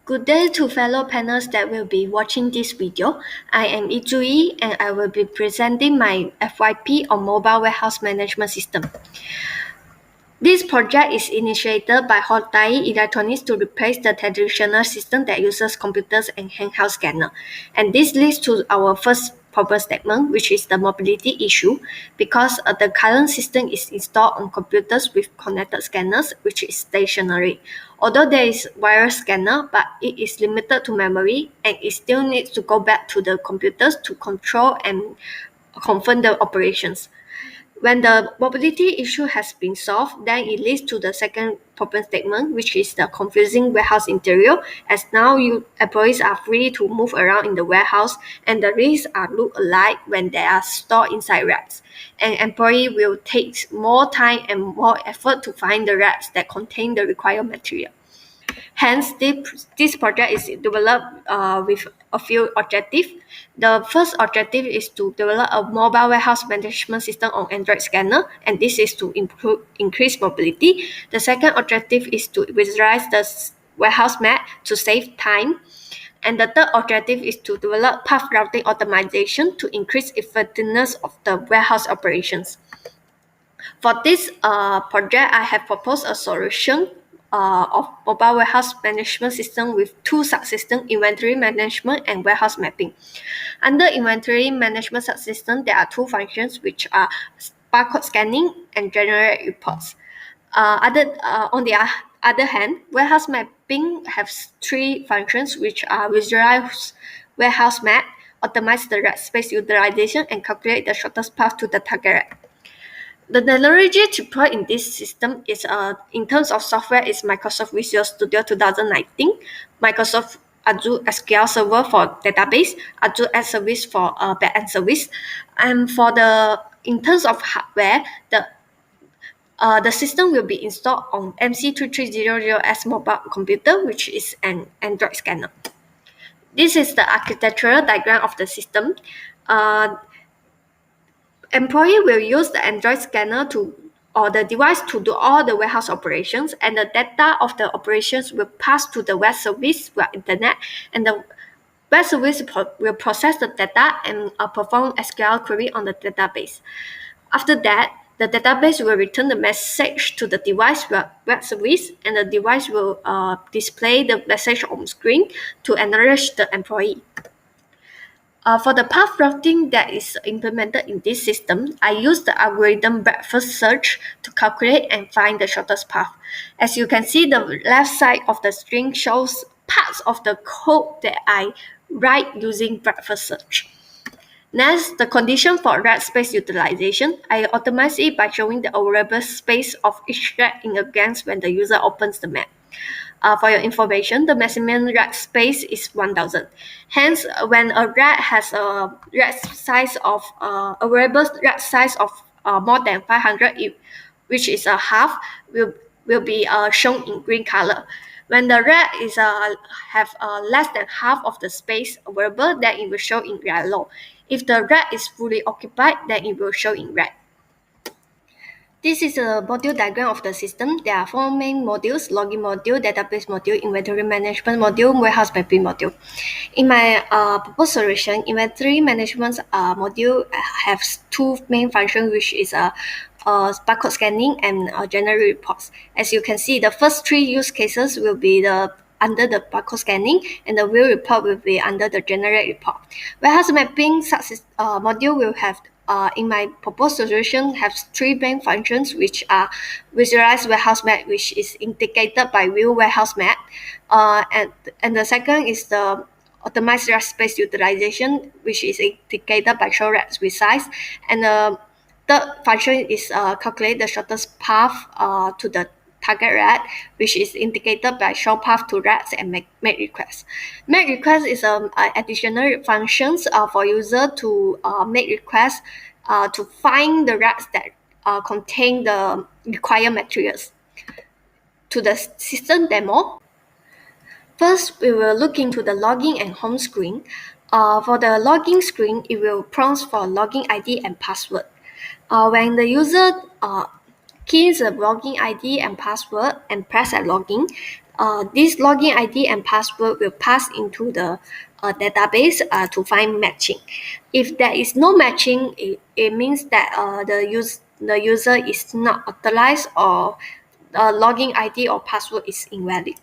Good day to fellow panelists that will be watching this video. I am IK ZHU YI and I will be presenting my FYP on Mobile Warehouse Management System. This project is initiated by Hyundai Electronics to replace the traditional system that uses computers and handheld scanner. And this leads to our first problem statement, which is the mobility issue, because the current system is installed on computers with connected scanners, which is stationary. Although there is wireless scanner, but it is limited to memory and it still needs to go back to the computers to control and confirm the operations. When the mobility issue has been solved, then it leads to the second problem statement, which is the confusing warehouse interior, as now employees are free to move around in the warehouse and the risks are look alike when they are stored inside racks. An employee will take more time and more effort to find the racks that contain the required material. Hence, this project is developed with a few objectives. The first objective is to develop a mobile warehouse management system on Android scanner, and this is to increase mobility. The second objective is to visualize the warehouse map to save time. And the third objective is to develop path routing optimization to increase effectiveness of the warehouse operations. For this project, I have proposed a solution of mobile warehouse management system with two subsystems, inventory management and warehouse mapping. Under inventory management subsystem, there are two functions which are barcode scanning and generate reports. On the other hand, warehouse mapping has three functions which are visualize warehouse map, optimize the rack space utilization, and calculate the shortest path to the target rack. The technology deployed in this system is, in terms of software, is Microsoft Visual Studio 2019, Microsoft Azure SQL Server for database, Azure Ad Service for backend service, and in terms of hardware, the system will be installed on MC3300x Mobile Computer, which is an Android scanner. This is the architectural diagram of the system. Employee will use the Android scanner or the device to do all the warehouse operations, and the data of the operations will pass to the web service via internet, and the web service will process the data and perform SQL query on the database. After that, the database will return the message to the device via web service, and the device will display the message on screen to enrich the employee. For the path routing that is implemented in this system, I use the algorithm breadth-first search to calculate and find the shortest path. As you can see, the left side of the string shows parts of the code that I write using breadth-first search. Next, the condition for rack space utilization, I optimize it by showing the available space of each rack in advance when the user opens the map. For your information, the maximum rack space is 1000. Hence, when a rack has a rack size of available rack size of more than 500, which is a half, will be shown in green color. When the rack is have less than half of the space available, then it will show in yellow. If the rack is fully occupied, then it will show in red. This is a module diagram of the system. There are four main modules: login module, database module, inventory management module, warehouse mapping module. In my proposed solution, inventory management module has two main functions, which is barcode scanning and generate reports. As you can see, the first three use cases will be under the barcode scanning, and the wheel report will be under the generate report. Warehouse mapping module will have, in my proposed solution, has three main functions, which are visualize warehouse map, which is indicated by view warehouse map, and the second is the optimize rack space utilization, which is indicated by show racks with size, and the third function is calculate the shortest path to the target rack, which is indicated by show path to racks and make requests. Make request is additional functions for user to make requests to find the racks that contain the required materials. To the system demo, first we will look into the login and home screen. For the login screen, it will prompt for login ID and password. When the user keys the login ID and password and press at login, this login ID and password will pass into the database to find matching. If there is no matching, it means that the user is not authorized, or the login ID or password is invalid.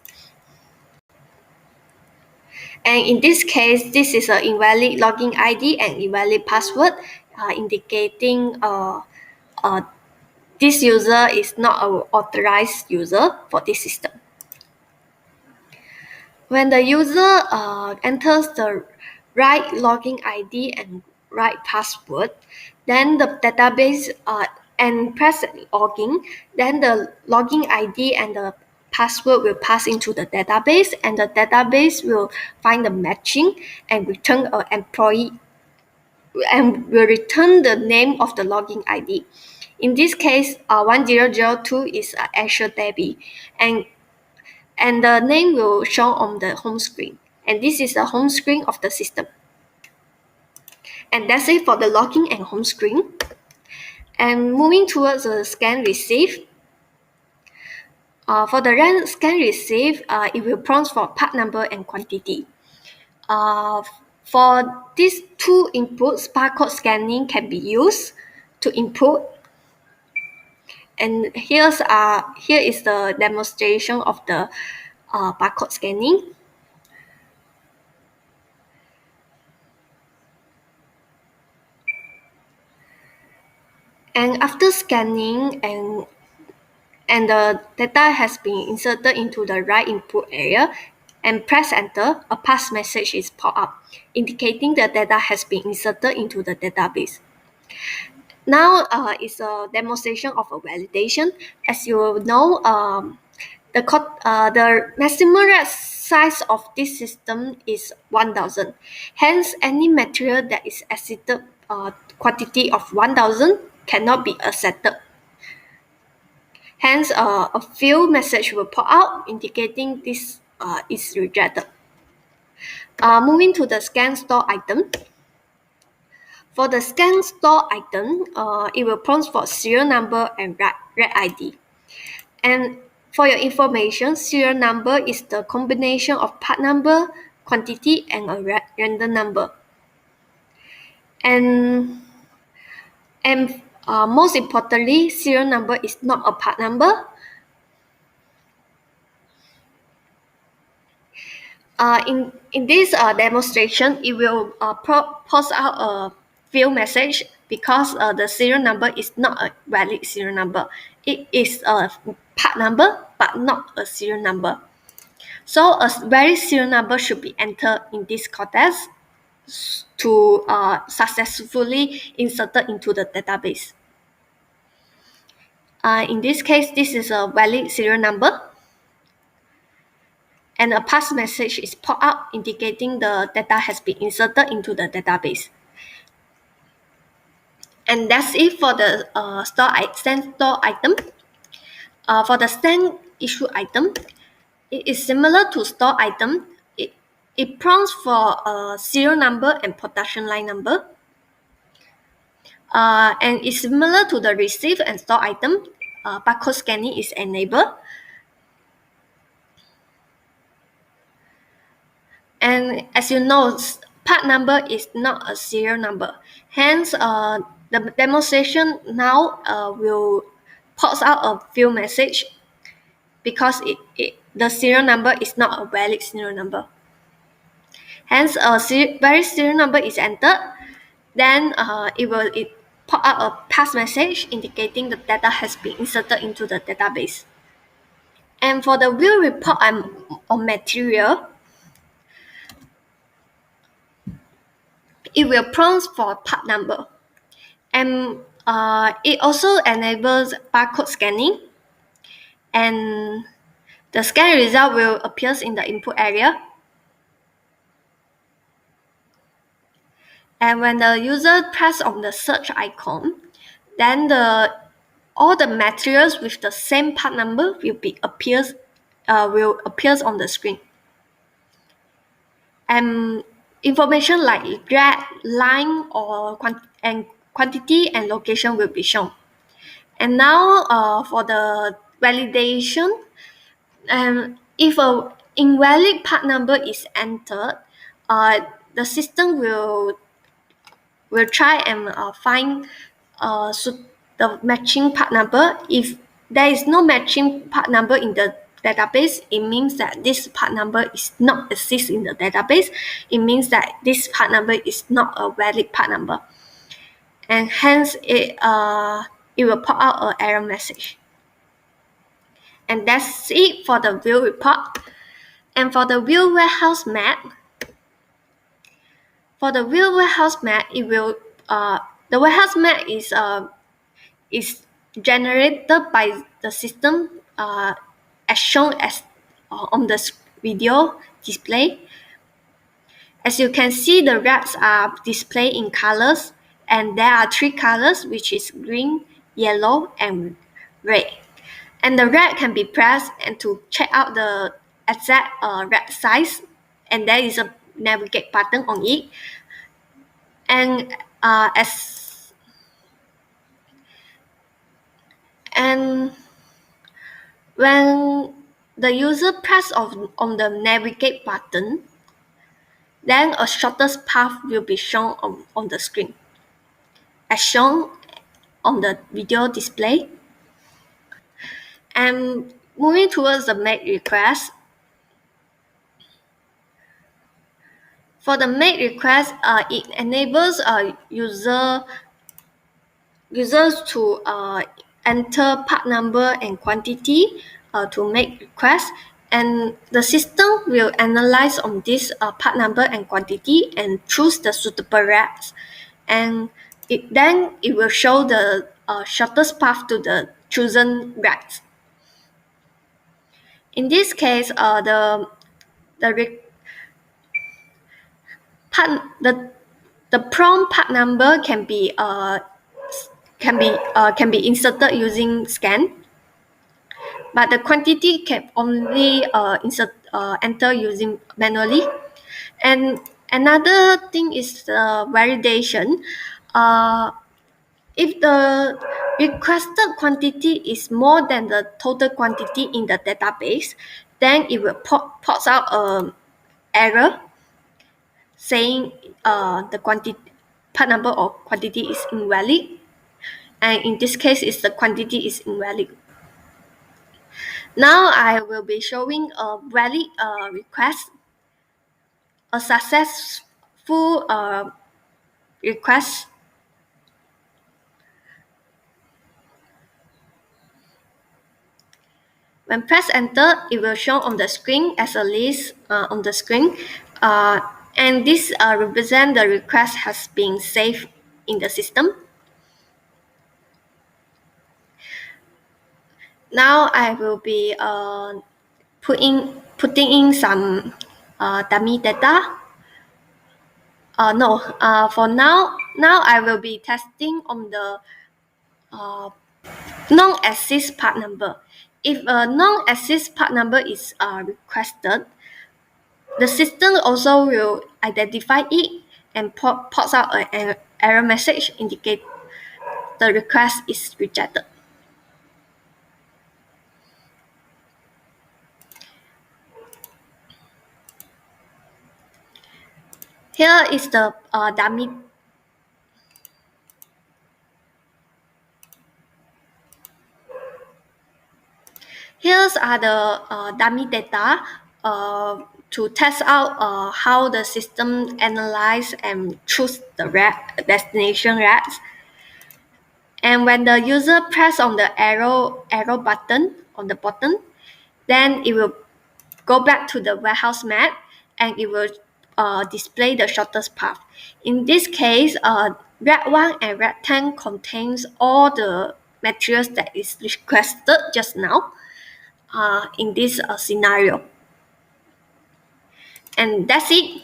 And in this case, this is an invalid login ID and invalid password, indicating this user is not an authorized user for this system. When the user enters the right login ID and right password, then the database and press login, then the login ID and the password will pass into the database, and the database will find the matching and return an employee and will return the name of the login ID. In this case, 1002 is an actual debit, and the name will show on the home screen. And this is the home screen of the system. And that's it for the login and home screen. And moving towards the scan receive. For the scan receive, it will prompt for part number and quantity. For these two inputs, barcode scanning can be used to input. And here is the demonstration of the barcode scanning. And after scanning and the data has been inserted into the right input area, and press enter, a pass message is popped up, indicating the data has been inserted into the database. Now is a demonstration of a validation. As you know, the maximum size of this system is 1000. Hence, any material that is exceeded quantity of 1000 cannot be accepted. Hence, a fail message will pop out indicating this is rejected. Moving to the scan store item. For the scan store item, it will prompt for serial number and red ID. And for your information, serial number is the combination of part number, quantity, and a random number. And most importantly, serial number is not a part number. In this demonstration, it will post out a fail message because the serial number is not a valid serial number. It is a part number, but not a serial number. So a valid serial number should be entered in this context to successfully inserted into the database. In this case, this is a valid serial number. And a pass message is popped up indicating the data has been inserted into the database. And that's it for the scan store item. For the scan issue item, it is similar to store item. It prompts for a serial number and production line number. And it's similar to the receive and store item. Barcode scanning is enabled. And as you know, part number is not a serial number. Hence, the demonstration now will post out a fail message because the serial number is not a valid serial number. Hence, a valid serial number is entered. Then it pop out a pass message indicating the data has been inserted into the database. And for the view report on material, it will prompt for part number. And it also enables barcode scanning. And the scan result will appear in the input area. And when the user press on the search icon, then all the materials with the same part number will appear on the screen. And information like grade, line, or quantity and location will be shown. And now for the validation, If an invalid part number is entered, the system will try and find the matching part number. If there is no matching part number in the database, it means that this part number is not exist in the database. It means that this part number is not a valid part number, and hence it will pop out an error message. And that's it for the view report. And for the view warehouse map, it will the warehouse map is generated by the system as shown as on the video display. As you can see, the racks are displayed in colors, and there are 3 colors, which is green, yellow, and red. And the rack can be pressed and to check out the exact rack size, and there is a navigate button on it. And when the user press on the navigate button, then a shortest path will be shown on the screen, as shown on the video display. And moving towards the make request. For the make request, it enables users to enter part number and quantity to make requests, and the system will analyze on this part number and quantity and choose the suitable racks, and then it will show the shortest path to the chosen racks. In this case, the prompt part number can be inserted using scan, but the quantity can only enter using manually. And another thing is the validation. If the requested quantity is more than the total quantity in the database, then it will pops out an error saying the part number or quantity is invalid, and in this case, the quantity is invalid. Now I will be showing a valid request, a successful request. When press enter, it will show on the screen as a list on the screen, and this represents the request has been saved in the system. Now I will be putting in some dummy data. For now I will be testing on the non-exist part number. If a non-exist part number is requested, the system also will identify it and pops out an error message indicate the request is rejected. Here is the dummy. Here's are the dummy data to test out how the system analyze and choose the destination racks. And when the user press on the arrow button on the bottom, then it will go back to the warehouse map and it will display the shortest path. In this case, rack 1 and rack 10 contains all the materials that is requested just now in this scenario. And that's it.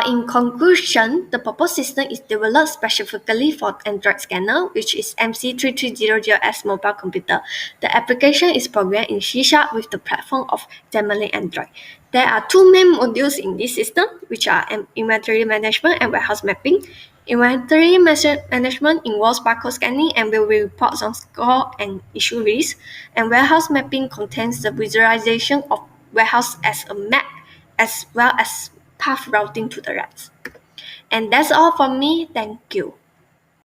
In conclusion, the proposed system is developed specifically for Android scanner, which is MC3300x Mobile Computer. The application is programmed in C# with the platform of Xamarin Android. There are 2 main modules in this system, which are inventory management and warehouse mapping. Inventory management involves barcode scanning and will report on score and issue risk, and warehouse mapping contains the visualization of warehouse as a map, as well as path routing to the racks. And that's all from me. Thank you.